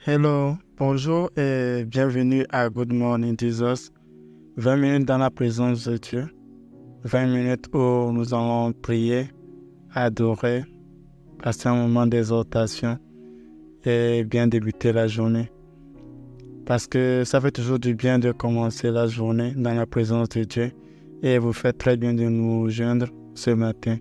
Hello, bonjour et bienvenue à Good Morning Jesus. 20 minutes dans la présence de Dieu. 20 minutes où nous allons prier, adorer, passer un moment d'exhortation et bien débuter la journée. Parce que ça fait toujours du bien de commencer la journée dans la présence de Dieu et vous faites très bien de nous joindre ce matin.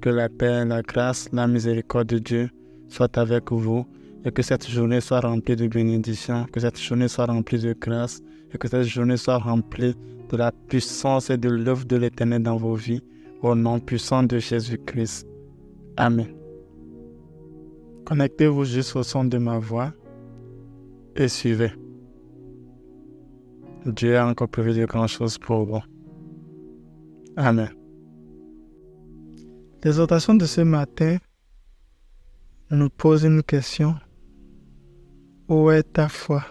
Que la paix, la grâce, la miséricorde de Dieu soient avec vous. Et que cette journée soit remplie de bénédictions, que cette journée soit remplie de grâce, et que cette journée soit remplie de la puissance et de l'œuvre de l'Éternel dans vos vies, au nom puissant de Jésus-Christ. Amen. Connectez-vous juste au son de ma voix et suivez. Dieu a encore prévu de grandes choses pour vous. Amen. L'exhortation de ce matin nous pose une question. Où est ta foi?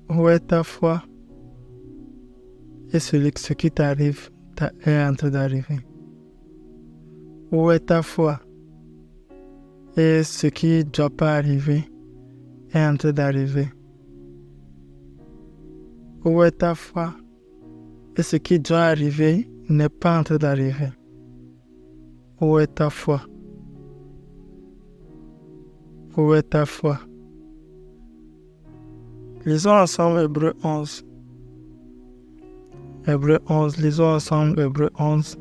Où est ta foi? Et ce qui t'arrive est en train d'arriver. Où est ta foi? Et ce qui ne doit pas arriver est en train d'arriver. Où est ta foi? Et ce qui doit arriver n'est pas en train d'arriver. Où est ta foi? Où est ta foi? Lisons ensemble Hébreux 11. Hébreux 11, lisons ensemble Hébreux 11.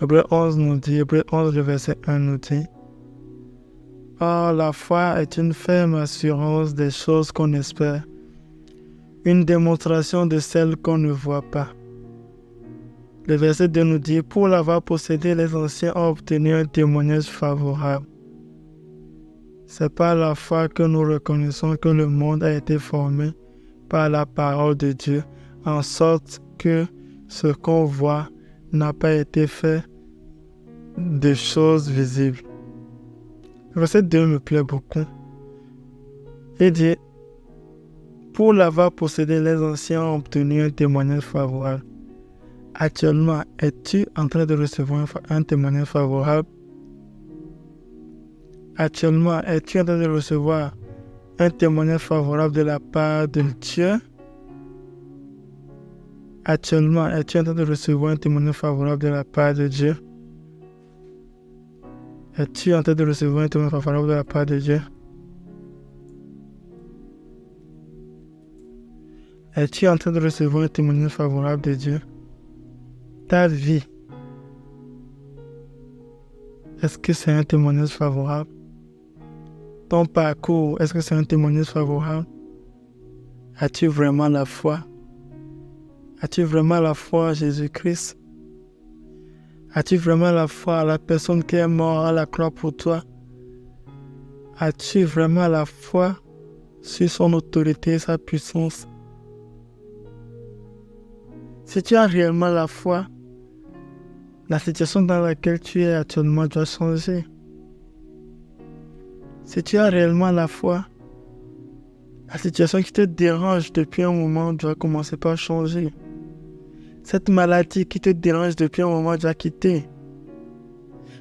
Hébreux 11 nous dit, Hébreux 11, le verset 1 nous dit, « Or, la foi est une ferme assurance des choses qu'on espère, une démonstration de celles qu'on ne voit pas. » Le verset 2 nous dit, « Pour l'avoir possédé, les anciens ont obtenu un témoignage favorable. » C'est par la foi que nous reconnaissons que le monde a été formé par la parole de Dieu, en sorte que ce qu'on voit n'a pas été fait de choses visibles. Le verset 2 me plaît beaucoup. Il dit, pour l'avoir possédé, les anciens ont obtenu un témoignage favorable. Actuellement, es-tu en train de recevoir un témoignage favorable? Actuellement, es-tu en train de recevoir un témoignage favorable de la part de Dieu? Actuellement, es-tu en train de recevoir un témoignage favorable de la part de Dieu? Es-tu en train de recevoir un témoignage favorable de la part de Dieu? Es-tu en train de recevoir un témoignage favorable de Dieu? Ta vie, est-ce que c'est un témoignage favorable? Ton parcours, est-ce que c'est un témoignage favorable? As-tu vraiment la foi? As-tu vraiment la foi à Jésus-Christ? As-tu vraiment la foi à la personne qui est morte à la croix pour toi? As-tu vraiment la foi sur son autorité et sa puissance? Si tu as réellement la foi, la situation dans laquelle tu es actuellement doit changer. Si tu as réellement la foi, la situation qui te dérange depuis un moment doit commencer par changer. Cette maladie qui te dérange depuis un moment doit quitter.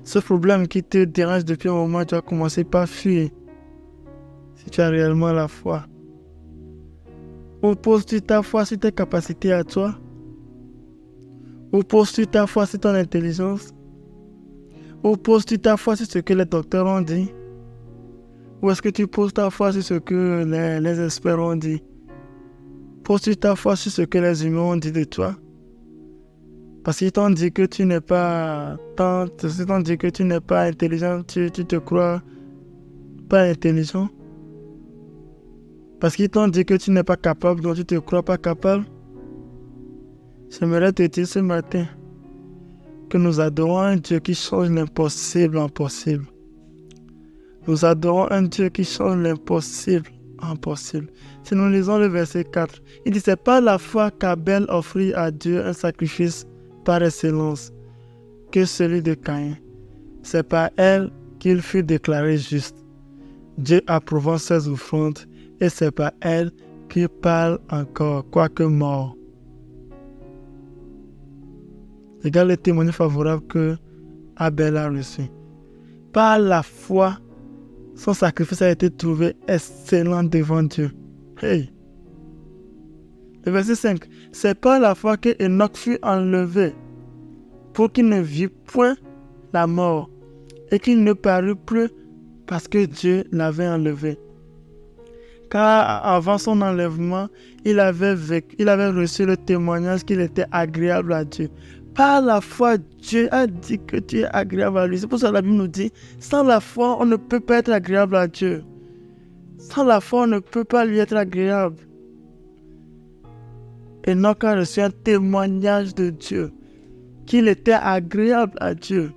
Ce problème qui te dérange depuis un moment doit commencer par fuir. Si tu as réellement la foi. Où poses-tu ta foi sur tes capacités à toi? Où poses-tu ta foi sur ton intelligence? Où poses-tu ta foi sur ce que les docteurs ont dit? Ou est-ce que tu poses ta foi sur ce que les experts ont dit? Poses-tu ta foi sur ce que les humains ont dit de toi? Parce qu'ils t'ont dit que tu n'es pas intelligent, tu te crois pas intelligent. Parce qu'ils t'ont dit que tu n'es pas capable, donc tu te crois pas capable. J'aimerais te dire ce matin que nous adorons un Dieu qui change l'impossible en possible. Nous adorons un Dieu qui change l'impossible en possible. Si nous lisons le verset 4, il dit, c'est pas la foi qu'Abel offrit à Dieu un sacrifice par excellence que celui de Caïn. C'est par elle qu'il fut déclaré juste, Dieu approuvant ses offrandes, et c'est par elle qu'il parle encore, quoique mort. Regarde le témoignage favorable que Abel a reçu. Par la foi, son sacrifice a été trouvé excellent devant Dieu. Hey! Le verset 5. C'est par la foi que Enoch fut enlevé pour qu'il ne vît point la mort et qu'il ne parut plus parce que Dieu l'avait enlevé. Car avant son enlèvement, il avait reçu le témoignage qu'il était agréable à Dieu. Par la foi, Dieu a dit que tu es agréable à lui. C'est pour ça que la Bible nous dit, sans la foi, on ne peut pas être agréable à Dieu. Sans la foi, on ne peut pas lui être agréable. Enoch a reçu un témoignage de Dieu, qu'il était agréable à Dieu.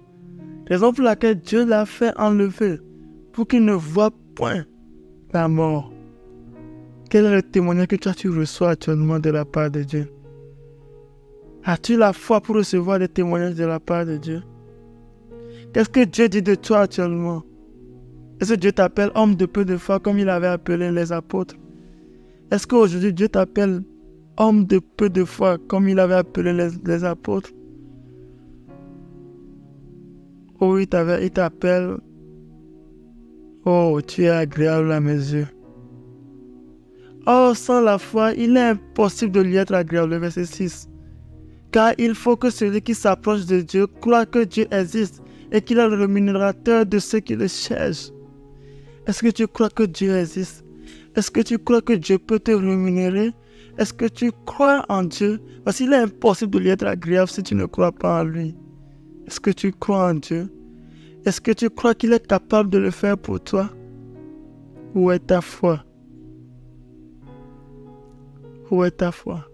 Raison pour laquelle Dieu l'a fait enlever, pour qu'il ne voie point la mort. Quel est le témoignage que tu reçois actuellement de la part de Dieu? As-tu la foi pour recevoir des témoignages de la part de Dieu? Qu'est-ce que Dieu dit de toi actuellement? Est-ce que Dieu t'appelle homme de peu de foi comme il avait appelé les apôtres? Est-ce qu'aujourd'hui Dieu t'appelle homme de peu de foi comme il avait appelé les apôtres? Oh, il t'appelle. Oh, tu es agréable à mes yeux. Or, sans la foi, il est impossible de lui être agréable. Le verset 6. Car il faut que celui qui s'approche de Dieu croit que Dieu existe et qu'il est le rémunérateur de ceux qui le cherchent. Est-ce que tu crois que Dieu existe? Est-ce que tu crois que Dieu peut te rémunérer? Est-ce que tu crois en Dieu? Parce qu'il est impossible de lui être agréable si tu ne crois pas en lui. Est-ce que tu crois en Dieu? Est-ce que tu crois qu'il est capable de le faire pour toi? Où est ta foi? Où est ta foi?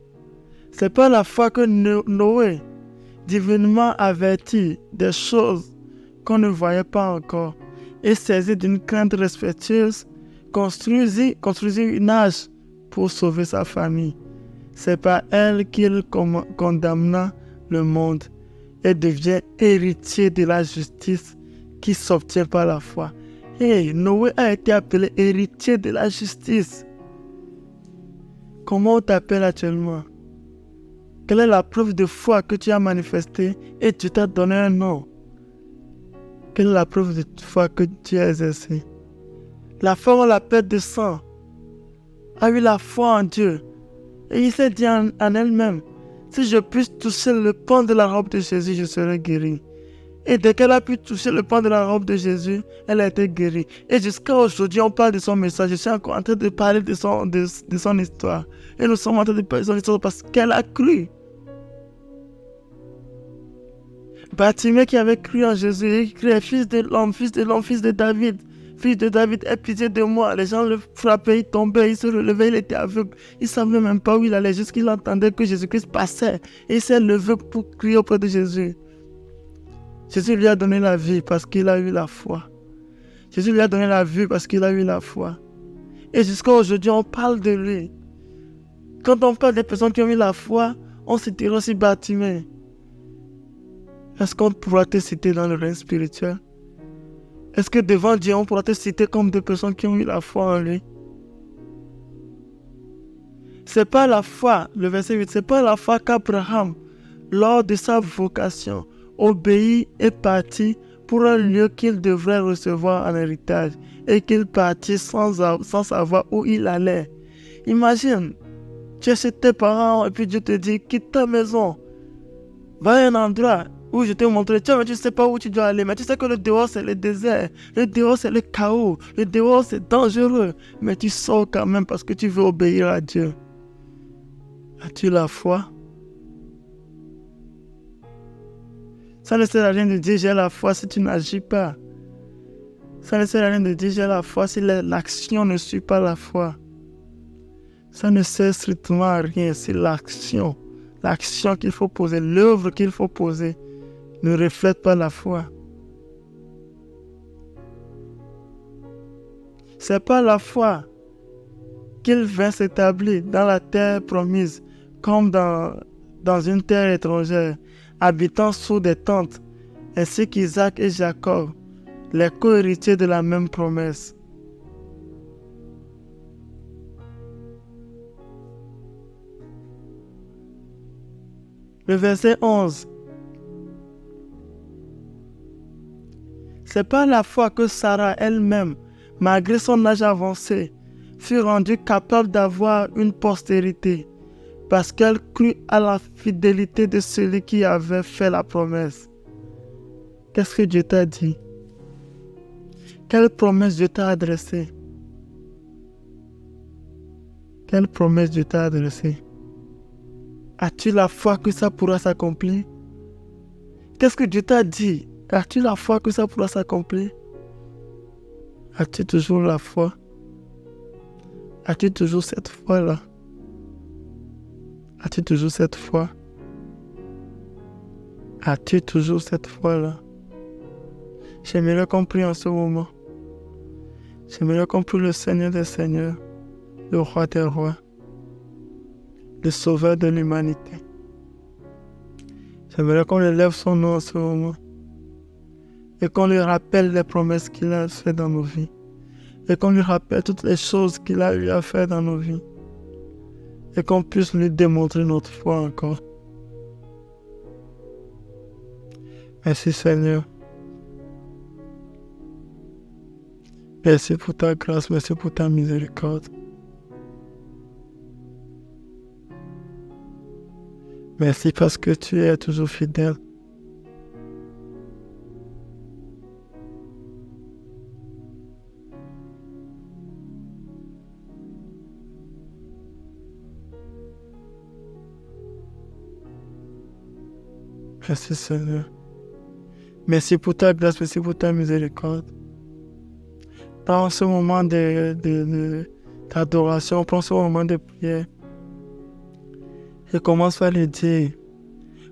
C'est pas la foi que Noé, divinement averti des choses qu'on ne voyait pas encore, et saisi d'une crainte respectueuse, construisit une arche pour sauver sa famille. C'est par elle qu'il condamna le monde et devient héritier de la justice qui s'obtient par la foi. Hey, Noé a été appelé héritier de la justice. Comment on t'appelle actuellement? Quelle est la preuve de foi que tu as manifestée et tu t'as donné un nom? Quelle est la preuve de foi que tu as exercée? La femme à la perte de sang a eu la foi en Dieu et il s'est dit en elle-même, si je puisse toucher le pan de la robe de Jésus, je serai guérie. Et dès qu'elle a pu toucher le pan de la robe de Jésus, elle a été guérie. Et jusqu'à aujourd'hui, on parle de son message. Je suis encore en train de parler de son histoire. Et nous sommes en train de parler de son histoire parce qu'elle a cru. Bartimée qui avait cru en Jésus, il criait, fils de l'homme, fils de David. Fils de David, aie pitié de moi. Les gens le frappaient, il tombait, il se relevait, il était aveugle. Il ne savait même pas où il allait, juste qu'il entendait que Jésus-Christ passait. Et il s'est levé pour crier auprès de Jésus. Jésus lui a donné la vie parce qu'il a eu la foi. Jésus lui a donné la vie parce qu'il a eu la foi. Et jusqu'à aujourd'hui, on parle de lui. Quand on parle des personnes qui ont eu la foi, on citera aussi Bartimée. Est-ce qu'on pourra te citer dans le règne spirituel? Est-ce que devant Dieu, on pourra te citer comme des personnes qui ont eu la foi en lui? C'est pas la foi, le verset 8, c'est pas la foi qu'Abraham, lors de sa vocation, obéit et partit pour un lieu qu'il devrait recevoir en héritage et qu'il partit sans savoir où il allait. Imagine, tu es chez tes parents et puis Dieu te dit, quitte ta maison, va à un endroit où je te montrerai, mais tu ne sais pas où tu dois aller, mais tu sais que le dehors c'est le désert, le dehors c'est le chaos, le dehors c'est dangereux, mais tu sors quand même parce que tu veux obéir à Dieu. As-tu la foi? Ça ne sert à rien de dire j'ai la foi si tu n'agis pas. Ça ne sert à rien de dire j'ai la foi si l'action ne suit pas la foi. Ça ne sert strictement à rien si l'action qu'il faut poser, l'œuvre qu'il faut poser, ne reflète pas la foi. C'est pas la foi qu'il vint s'établir dans la terre promise, comme dans une terre étrangère, habitant sous des tentes, ainsi qu'Isaac et Jacob, les co-héritiers de la même promesse. Le verset 11. C'est par la foi que Sarah elle-même, malgré son âge avancé, fut rendue capable d'avoir une postérité parce qu'elle crut à la fidélité de celui qui avait fait la promesse. Qu'est-ce que Dieu t'a dit? Quelle promesse Dieu t'a adressée? Quelle promesse Dieu t'a adressée? As-tu la foi que ça pourra s'accomplir? Qu'est-ce que Dieu t'a dit? As-tu la foi que ça pourra s'accomplir? As-tu toujours la foi? As-tu toujours cette foi-là? As-tu toujours cette foi? As-tu toujours cette foi-là? J'aimerais qu'on prie en ce moment. J'aimerais qu'on prie le Seigneur des Seigneurs, le Roi des Rois, le Sauveur de l'humanité. J'aimerais qu'on élève son nom en ce moment et qu'on lui rappelle les promesses qu'il a faites dans nos vies et qu'on lui rappelle toutes les choses qu'il a eu à faire dans nos vies et qu'on puisse lui démontrer notre foi encore. Merci Seigneur. Merci pour ta grâce, merci pour ta miséricorde. Merci parce que tu es toujours fidèle. Merci Seigneur. Merci pour ta grâce, merci pour ta miséricorde. Dans ce moment d'adoration, prends ce moment de prière et commence par lui dire,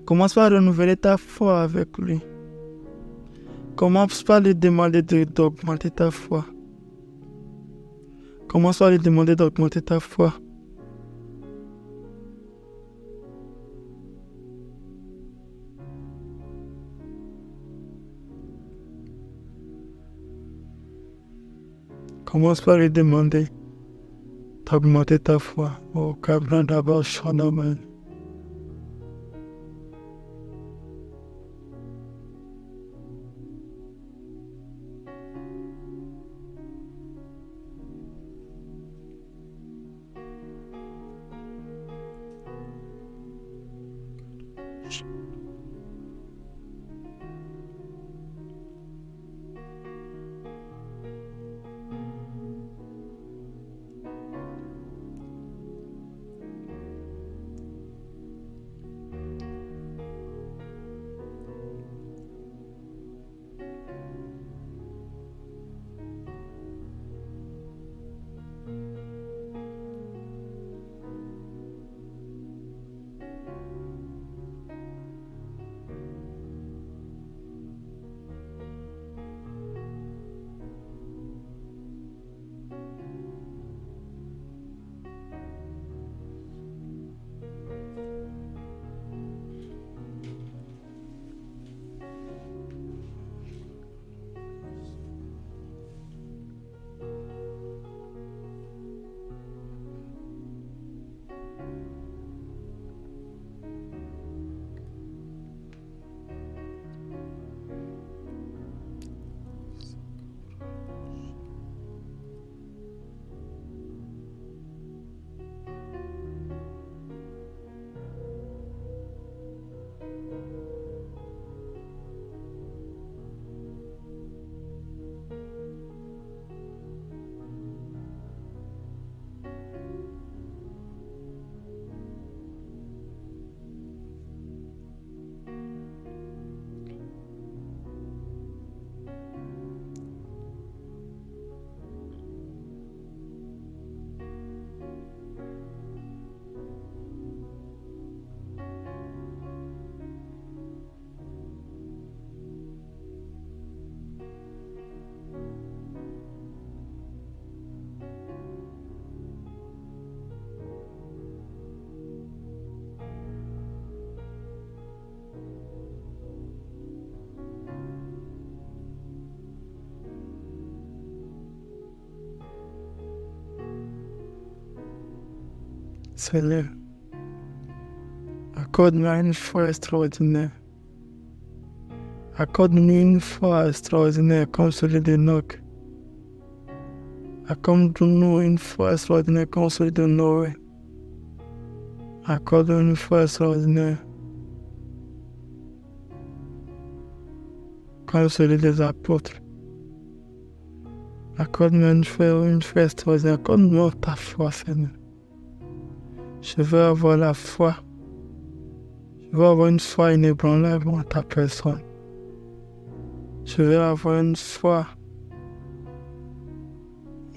commence par renouveler ta foi avec lui. Commence par lui demander d'augmenter ta foi. Commence par lui demander d'augmenter ta foi. Commence par lui demander d'augmenter ta foi. Oh, Kabran d'abord, Shanaman. Seigneur, accorde-moi une foi extraordinaire. Accorde-nous une foi extraordinaire comme celui d'Enoch. Accorde-nous une foi extraordinaire comme celui de Noé. Accorde-nous une foi extraordinaire comme celui des apôtres. Accorde-moi une foi extraordinaire. Accorde-moi ta foi, Seigneur. Je veux avoir la foi. Je veux avoir une foi inébranlable en ta personne. Je veux avoir une foi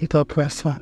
en ta personne.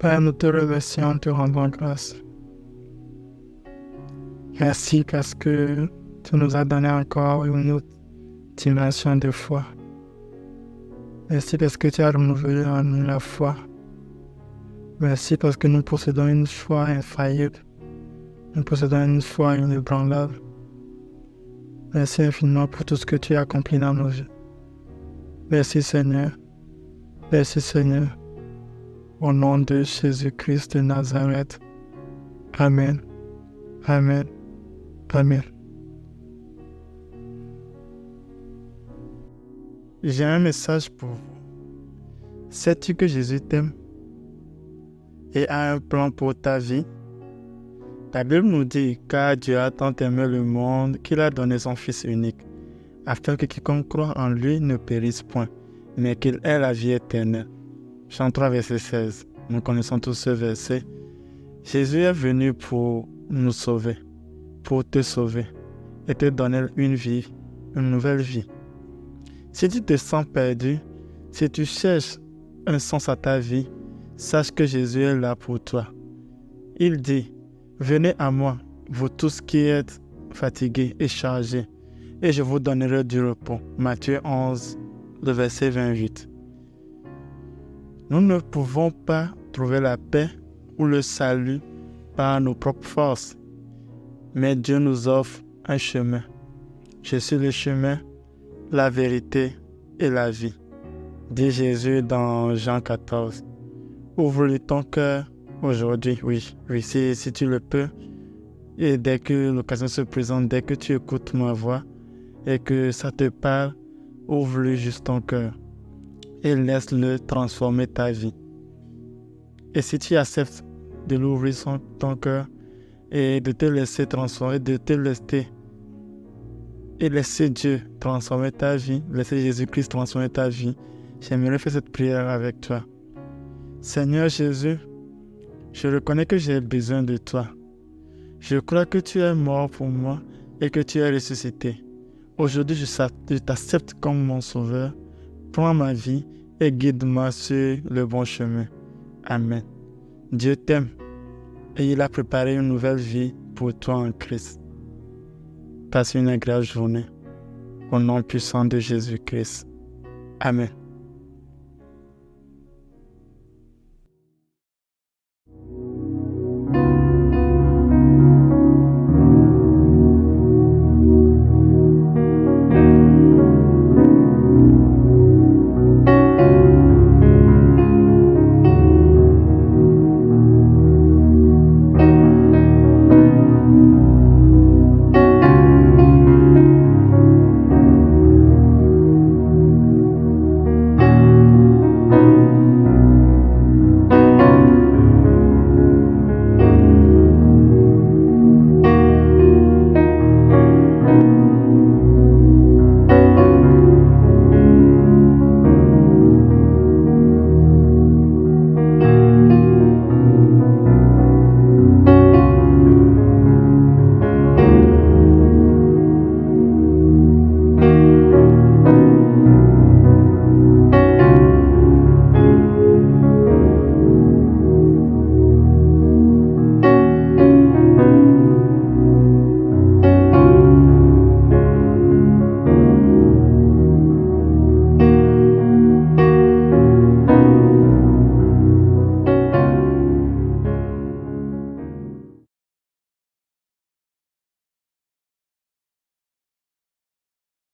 Père, nous te remercions, te rendons grâce. Merci parce que tu nous as donné encore une autre dimension de foi. Merci parce que tu as renouvelé en nous la foi. Merci parce que nous possédons une foi infaillible. Nous possédons une foi inébranlable. Merci infiniment pour tout ce que tu as accompli dans nos vies. Merci Seigneur. Merci Seigneur. Au nom de Jésus-Christ de Nazareth. Amen. Amen. Amen. J'ai un message pour vous. Sais-tu que Jésus t'aime et a un plan pour ta vie? La Bible nous dit, car Dieu a tant aimé le monde qu'il a donné son Fils unique, afin que quiconque croit en lui ne périsse point, mais qu'il ait la vie éternelle. Jean 3, verset 16. Nous connaissons tous ce verset. Jésus est venu pour nous sauver, pour te sauver et te donner une vie, une nouvelle vie. Si tu te sens perdu, si tu cherches un sens à ta vie, sache que Jésus est là pour toi. Il dit, venez à moi, vous tous qui êtes fatigués et chargés, et je vous donnerai du repos. Matthieu 11, le verset 28. Nous ne pouvons pas trouver la paix ou le salut par nos propres forces, mais Dieu nous offre un chemin. Je suis le chemin, la vérité et la vie, dit Jésus dans Jean 14. Ouvre-lui ton cœur aujourd'hui, oui, si tu le peux, et dès que l'occasion se présente, dès que tu écoutes ma voix et que ça te parle, ouvre-lui juste ton cœur et laisse-le transformer ta vie. Et si tu acceptes de l'ouvrir ton cœur et de te laisser transformer, et laisser Dieu transformer ta vie, laisser Jésus-Christ transformer ta vie. J'aimerais faire cette prière avec toi. Seigneur Jésus, je reconnais que j'ai besoin de toi. Je crois que tu es mort pour moi et que tu es ressuscité. Aujourd'hui, je t'accepte comme mon sauveur. Prends ma vie et guide-moi sur le bon chemin. Amen. Dieu t'aime et il a préparé une nouvelle vie pour toi en Christ. Passe une agréable journée. Au nom puissant de Jésus-Christ. Amen.